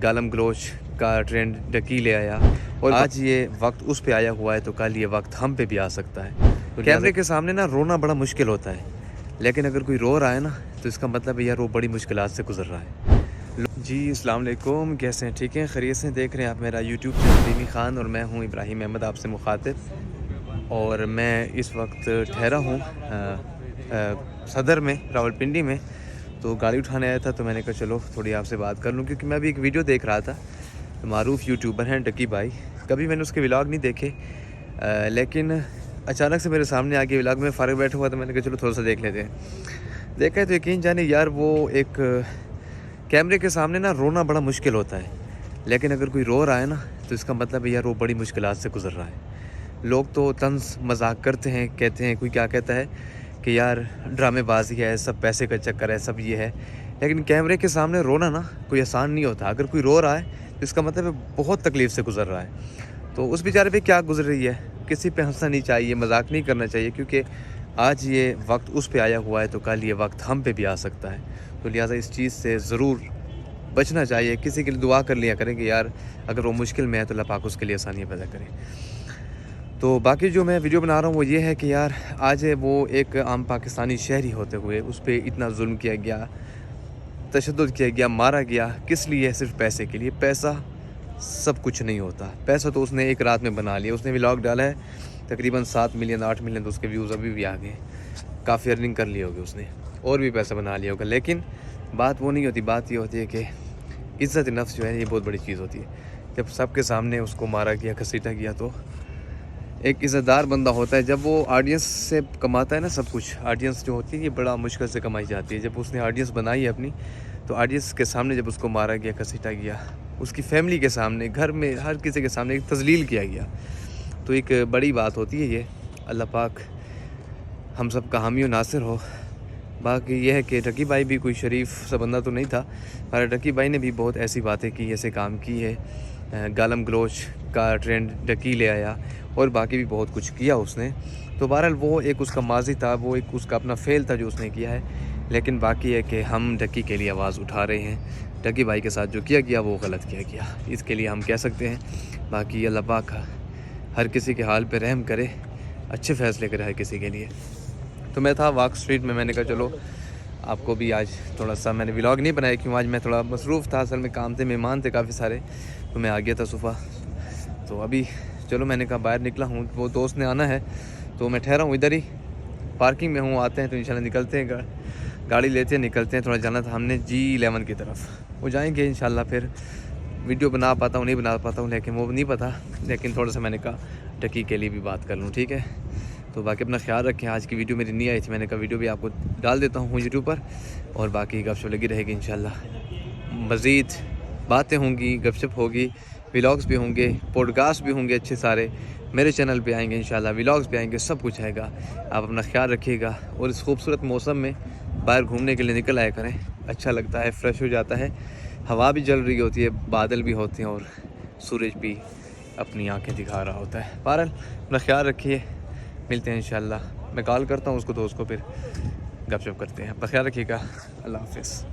گالم گلوچ کا ٹرینڈ ڈکی لے آیا، اور آج یہ وقت اس پہ آیا ہوا ہے تو کل یہ وقت ہم پہ بھی آ سکتا ہے۔ کیمرے کے سامنے نا رونا بڑا مشکل ہوتا ہے، لیکن اگر کوئی رو رہا ہے نا تو اس کا مطلب ہے یار وہ بڑی مشکلات سے گزر رہا ہے۔ جی السلام علیکم، کیسے ہیں؟ ٹھیک ہیں، خیریت سے دیکھ رہے ہیں آپ میرا یوٹیوب چینل ریمی خان، اور میں ہوں ابراہیم احمد آپ سے مخاطب، اور میں اس وقت ٹھہرا ہوں صدر میں، راولپنڈی میں۔ تو گاڑی اٹھانے آیا تھا تو میں نے کہا چلو تھوڑی آپ سے بات کر لوں، کیونکہ میں بھی ایک ویڈیو دیکھ رہا تھا۔ معروف یوٹیوبر ہیں ڈکی بھائی، کبھی میں نے اس کے ولاگ نہیں دیکھے، لیکن اچانک سے میرے سامنے آ کے ولاگ میں فارغ بیٹھا ہوا تھا، میں نے کہا چلو تھوڑا سا دیکھ لیتے ہیں۔ دیکھا ہے تو یقین جانے یار وہ ایک کیمرے کے سامنے نا رونا بڑا مشکل ہوتا ہے، لیکن اگر کوئی رو رہا ہے نا تو اس کا مطلب ہے یار وہ بڑی مشکلات سے گزر رہا ہے۔ لوگ تو طنز مذاق کرتے ہیں، کہتے ہیں، کوئی کیا کہتا ہے کہ یار ڈرامے بازی ہے، سب پیسے کا چکر ہے، سب یہ ہے، لیکن کیمرے کے سامنے رونا نا کوئی آسان نہیں ہوتا۔ اگر کوئی رو رہا ہے تو اس کا مطلب ہے بہت تکلیف سے گزر رہا ہے۔ تو اس بیچارے پہ کیا گزر رہی ہے، کسی پہ ہنسنا نہیں چاہیے، مذاق نہیں کرنا چاہیے، کیونکہ آج یہ وقت اس پہ آیا ہوا ہے تو کل یہ وقت ہم پہ بھی آ سکتا ہے۔ تو لہٰذا اس چیز سے ضرور بچنا چاہیے، کسی کے لیے دعا کر لیا کریں کہ یار اگر وہ مشکل میں ہے تو اللہ پاک اس کے لیے آسانیاں پیدا کرے۔ تو باقی جو میں ویڈیو بنا رہا ہوں وہ یہ ہے کہ یار آج وہ ایک عام پاکستانی شہری ہوتے ہوئے اس پہ اتنا ظلم کیا گیا، تشدد کیا گیا، مارا گیا، کس لیے؟ صرف پیسے کے لیے۔ پیسہ سب کچھ نہیں ہوتا، پیسہ تو اس نے ایک رات میں بنا لیا۔ اس نے ولاگ ڈالا ہے تقریباً 7 ملین 8 ملین، تو اس کے ویوز ابھی بھی آ گئے، کافی ارننگ کر لی ہوگی اس نے، اور بھی پیسہ بنا لیا ہوگا، لیکن بات وہ نہیں ہوتی۔ بات یہ ہوتی ہے کہ عزت نفس جو ہے یہ بہت بڑی چیز ہوتی ہے۔ جب سب کے سامنے اس کو مارا گیا، گھسیٹا گیا، تو ایک عزت دار بندہ ہوتا ہے۔ جب وہ آڈینس سے کماتا ہے نا سب کچھ، آڈینس جو ہوتی ہے یہ بڑا مشکل سے کمائی جاتی ہے۔ جب اس نے آڈینس بنائی ہے اپنی، تو آڈینس کے سامنے جب اس کو مارا گیا، گھسیٹا گیا، اس کی فیملی کے سامنے، گھر میں ہر کسی کے سامنے ایک تذلیل کیا گیا، تو ایک بڑی بات ہوتی ہے یہ۔ اللہ پاک ہم سب کا حامی و ناصر ہو۔ باقی یہ ہے کہ ڈکی بھائی بھی کوئی شریف سا بندہ تو نہیں تھا، پر ڈکی بھائی نے بھی بہت ایسی باتیں کی، ایسے کام کی ہے۔ گالم گلوچ کا ٹرینڈ ڈکی لے آیا، اور باقی بھی بہت کچھ کیا اس نے۔ تو بہرحال وہ ایک اس کا ماضی تھا، وہ ایک اس کا اپنا فعل تھا جو اس نے کیا ہے، لیکن باقی ہے کہ ہم ڈکی کے لیے آواز اٹھا رہے ہیں۔ ڈکی بھائی کے ساتھ جو کیا گیا وہ غلط کیا گیا، اس کے لیے ہم کہہ سکتے ہیں۔ باقی اللہ پاک ہر کسی کے حال پہ رحم کرے، اچھے فیصلے کرے ہر کسی کے لیے۔ تو میں تھا واک اسٹریٹ میں نے کہا چلو آپ کو بھی آج تھوڑا سا، میں نے ولاگ نہیں بنایا کیوں آج میں تھوڑا مصروف تھا، اصل میں کام تھے، مہمان تھے کافی سارے، تو میں آ گیا تھا صبح۔ تو ابھی چلو میں نے کہا باہر نکلا ہوں، وہ دوست نے آنا ہے تو میں ٹھہرا ہوں ادھر ہی، پارکنگ میں ہوں، آتے ہیں تو انشاءاللہ نکلتے ہیں، گاڑی لیتے ہیں نکلتے ہیں۔ تھوڑا جانا تھا ہم نے G11 کی طرف، وہ جائیں گے انشاءاللہ، پھر ویڈیو بنا پاتا ہوں نہیں بنا پاتا ہوں، لیکن وہ نہیں پتہ، لیکن تھوڑا سا میں نے کہا ڈکی کے لیے بھی بات کر لوں، ٹھیک ہے؟ تو باقی اپنا خیال رکھیں۔ آج کی ویڈیو میری نہیں آئی تھی، میں نے کہا ویڈیو بھی آپ کو ڈال دیتا ہوں یوٹیوب پر، اور باقی گپ شپ لگی رہے گی انشاءاللہ، مزید باتیں ہوں گی، گپ شپ ہوگی، ولاگز بھی ہوں گے، پوڈ کاسٹ بھی ہوں گے اچھے سارے، میرے چینل پہ آئیں گے انشاءاللہ، ولاگز بھی آئیں گے، سب کچھ آئے گا۔ آپ اپنا خیال رکھیے گا، اور اس خوبصورت موسم میں باہر گھومنے کے لیے نکل آیا کریں، اچھا لگتا ہے، فریش ہو جاتا ہے، ہوا بھی چل رہی ہوتی ہے، بادل بھی ہوتے ہیں، اور سورج بھی اپنی آنکھیں دکھا رہا ہوتا ہے۔ بہرحال اپنا خیال رکھیے، ملتے ہیں انشاءاللہ، میں کال کرتا ہوں اس کو، تو اس کو پھر گپ شپ کرتے ہیں۔ اپنا خیال رکھیے گا، اللہ حافظ۔